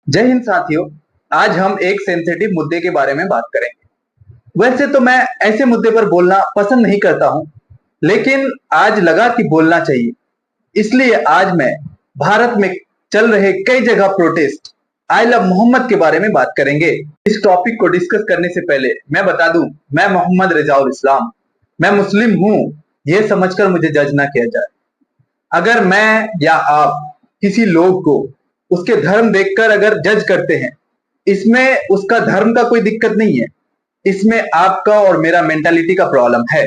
जय हिंद साथियों। आज हम एक सेंसिटिव मुद्दे के बारे में बात करेंगे। वैसे तो मैं ऐसे मुद्दे पर बोलना पसंद नहीं करता हूं, लेकिन आज लगा कि बोलना चाहिए। इसलिए आज मैं भारत में चल रहे कई जगह प्रोटेस्ट आई लव मोहम्मद के बारे में बात करेंगे। इस टॉपिक को डिस्कस करने से पहले मैं बता दूं, मैं मोहम्मद रिजाउल इस्लाम, मैं मुस्लिम हूं। यह समझकर मुझे जज ना किया जाए। अगर मैं या आप किसी लोग को उसके धर्म देखकर अगर जज करते हैं, इसमें उसका धर्म का कोई दिक्कत नहीं है, इसमें आपका और मेरा मेंटालिटी का प्रॉब्लम है।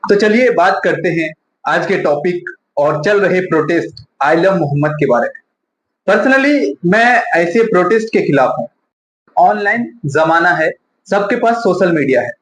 तो चलिए बात करते हैं आज के टॉपिक और चल रहे प्रोटेस्ट आई लव मोहम्मद के बारे में। पर्सनली मैं ऐसे प्रोटेस्ट के खिलाफ हूं। ऑनलाइन जमाना है, सबके पास सोशल मीडिया है,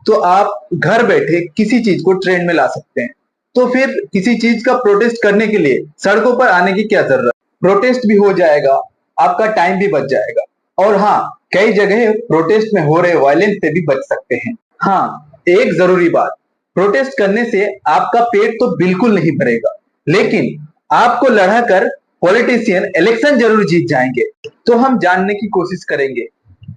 तो आप घर बैठे किसी चीज को ट्रेंड में ला सकते हैं। तो फिर किसी चीज का प्रोटेस्ट करने के लिए सड़कों पर आने की क्या जरूरत? प्रोटेस्ट भी हो जाएगा, आपका टाइम भी बच जाएगा, और हाँ, कई जगह प्रोटेस्ट में हो रहे वायलेंस से भी बच सकते हैं। हाँ, एक जरूरी बात, प्रोटेस्ट करने से आपका पेट तो बिल्कुल नहीं भरेगा, लेकिन आपको लड़ाकर पॉलिटिशियन इलेक्शन जरूर जीत जाएंगे। तो हम जानने की कोशिश करेंगे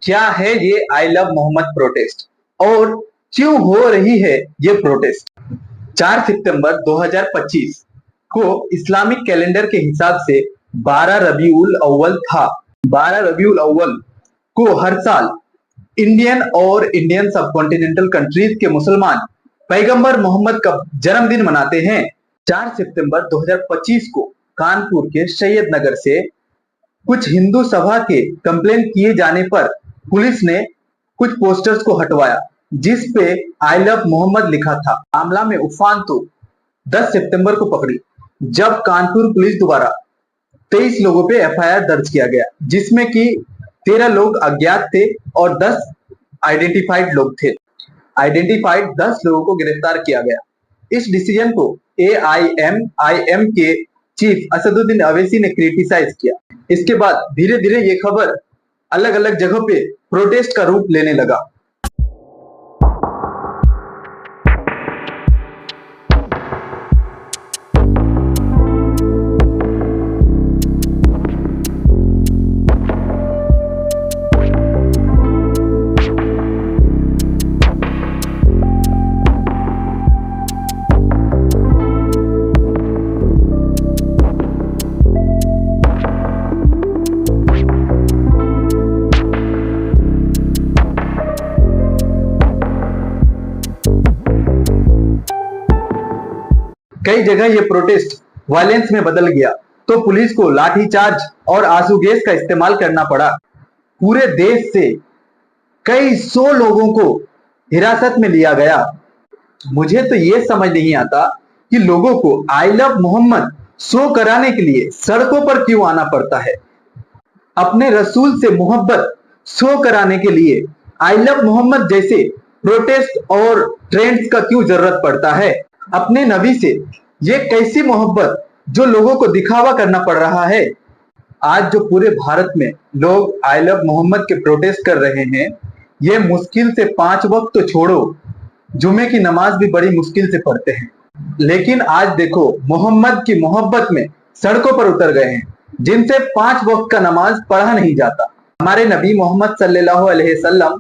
क्या है ये आई लव मोहम्मद प्रोटेस्ट और क्यों हो रही है ये प्रोटेस्ट। 4 सितंबर 2025 को इस्लामिक कैलेंडर के हिसाब से 12 रबीउल अव्वल था। 12 रबीउल अव्वल को हर साल इंडियन और इंडियन सबकॉन्टिनेंटल कंट्रीज के मुसलमान पैगंबर मोहम्मद का जन्मदिन मनाते हैं। 4 सितंबर 2025 को कानपुर के सैयद नगर से कुछ हिंदू सभा के कंप्लेन किए जाने पर पुलिस ने कुछ पोस्टर्स को हटवाया जिस पे आई लव मोहम्मद लिखा था। मामला में उफान तो 10 सितंबर को पकड़ी, जब कानपुर पुलिस द्वारा 23 लोगों पे एफआईआर दर्ज किया गया, जिसमें कि 13 लोग अज्ञात थे और 10 आइडेंटिफाइड लोग थे। आइडेंटिफाइड 10 लोगों को गिरफ्तार किया गया। इस डिसीजन को AIMIM के चीफ असदुद्दीन अवैसी ने क्रिटिसाइज किया। इसके बाद धीरे धीरे ये खबर अलग अलग जगह पे प्रोटेस्ट का रूप लेने लगा। कई जगह ये प्रोटेस्ट वायलेंस में बदल गया, तो पुलिस को लाठीचार्ज और आंसू गैस का इस्तेमाल करना पड़ा। पूरे देश से कई 100 लोगों को हिरासत में लिया गया। मुझे तो ये समझ नहीं आता कि लोगों को आई लव मोहम्मद शो कराने के लिए सड़कों पर क्यों आना पड़ता है। अपने रसूल से मोहब्बत शो कराने के लिए आई लव मोहम्मद जैसे प्रोटेस्ट और ट्रेंड्स का क्यों जरूरत पड़ता है। अपने नबी से ये कैसी मोहब्बत जो लोगों को दिखावा करना पड़ रहा है। आज जो पूरे भारत में लोग आई लव मोहम्मद के प्रोटेस्ट कर रहे हैं, ये मुश्किल से 5 वक्त तो छोड़ो, जुमे की नमाज भी बड़ी मुश्किल से पढ़ते हैं। लेकिन आज देखो, मोहम्मद की मोहब्बत में सड़कों पर उतर गए हैं, जिनसे 5 वक्त का नमाज पढ़ा नहीं जाता। हमारे नबी मोहम्मद सल्लल्लाहु अलैहि वसल्लम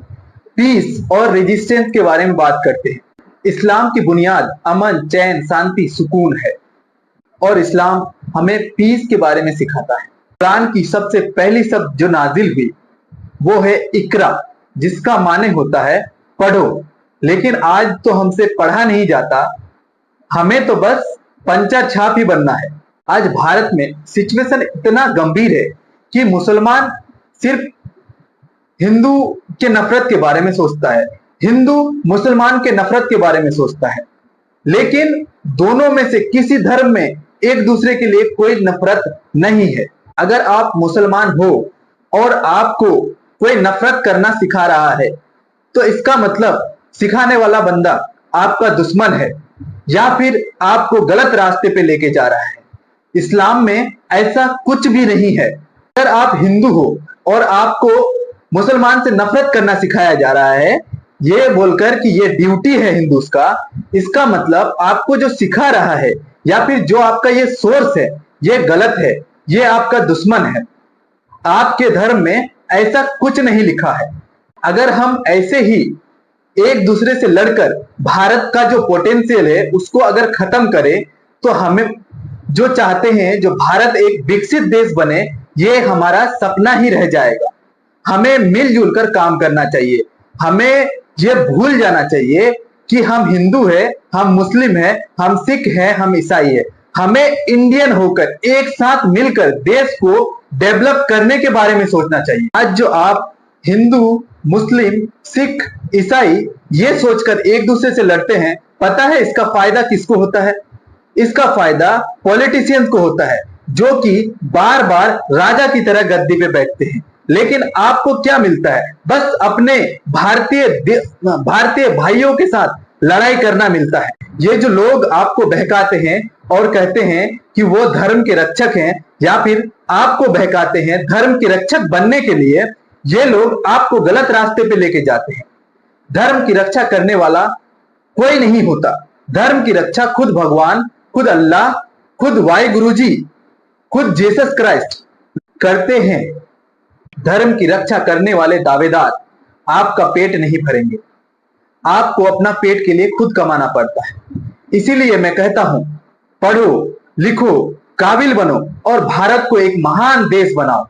पीस और रेजिस्टेंस के बारे में बात करते हैं। इस्लाम की बुनियाद अमन, चैन, शांति, सुकून है, और इस्लाम हमें पीस के बारे में सिखाता है। कुरान की सबसे पहली शब्द जो नाजिल हुई वो है इकरा, जिसका माने होता है पढ़ो। लेकिन आज तो हमसे पढ़ा नहीं जाता, हमें तो बस पंचा छाप ही बनना है। आज भारत में सिचुएशन इतना गंभीर है कि मुसलमान सिर्फ हिंदू के नफरत के बारे में सोचता है, हिंदू मुसलमान के नफरत के बारे में सोचता है, लेकिन दोनों में से किसी धर्म में एक दूसरे के लिए कोई नफरत नहीं है। अगर आप मुसलमान हो और आपको कोई नफरत करना सिखा रहा है, तो इसका मतलब सिखाने वाला बंदा आपका दुश्मन है या फिर आपको गलत रास्ते पे लेके जा रहा है। इस्लाम में ऐसा कुछ भी नहीं है। अगर आप हिंदू हो और आपको मुसलमान से नफरत करना सिखाया जा रहा है, ये बोलकर कि ये ड्यूटी है हिंदूस का, इसका मतलब आपको जो सिखा रहा है या फिर जो आपका ये सोर्स है, ये गलत है, ये आपका दुश्मन है। आपके धर्म में ऐसा कुछ नहीं लिखा है। अगर हम ऐसे ही एक दूसरे से लड़कर भारत का जो पोटेंशियल है उसको अगर खत्म करें, तो हमें जो चाहते हैं जो भारत एक विकसित देश बने, ये हमारा सपना ही रह जाएगा। हमें मिलजुल कर काम करना चाहिए। हमें ये भूल जाना चाहिए कि हम हिंदू है, हम मुस्लिम है, हम सिख हैं, हम ईसाई है। हमें इंडियन होकर एक साथ मिलकर देश को डेवलप करने के बारे में सोचना चाहिए। आज जो आप हिंदू, मुस्लिम, सिख, ईसाई ये सोचकर एक दूसरे से लड़ते हैं, पता है इसका फायदा किसको होता है? इसका फायदा पॉलिटिशियंस को होता है, जो कि बार बार राजा की तरह गद्दी पे बैठते हैं। लेकिन आपको क्या मिलता है? बस अपने भारतीय भाइयों के साथ लड़ाई करना मिलता है। ये जो लोग आपको बहकाते हैं और कहते हैं कि वो धर्म के रक्षक हैं, या फिर आपको बहकाते हैं धर्म के रक्षक बनने के लिए, ये लोग आपको गलत रास्ते पे लेके जाते हैं। धर्म की रक्षा करने वाला कोई नहीं होता। धर्म की रक्षा खुद भगवान, खुद अल्लाह, खुद वाहिगुरु जी, खुद जीसस क्राइस्ट करते हैं। धर्म की रक्षा करने वाले दावेदार आपका पेट नहीं भरेंगे। आपको अपना पेट के लिए खुद कमाना पड़ता है। इसीलिए मैं कहता हूं, पढ़ो, लिखो, काबिल बनो और भारत को एक महान देश बनाओ।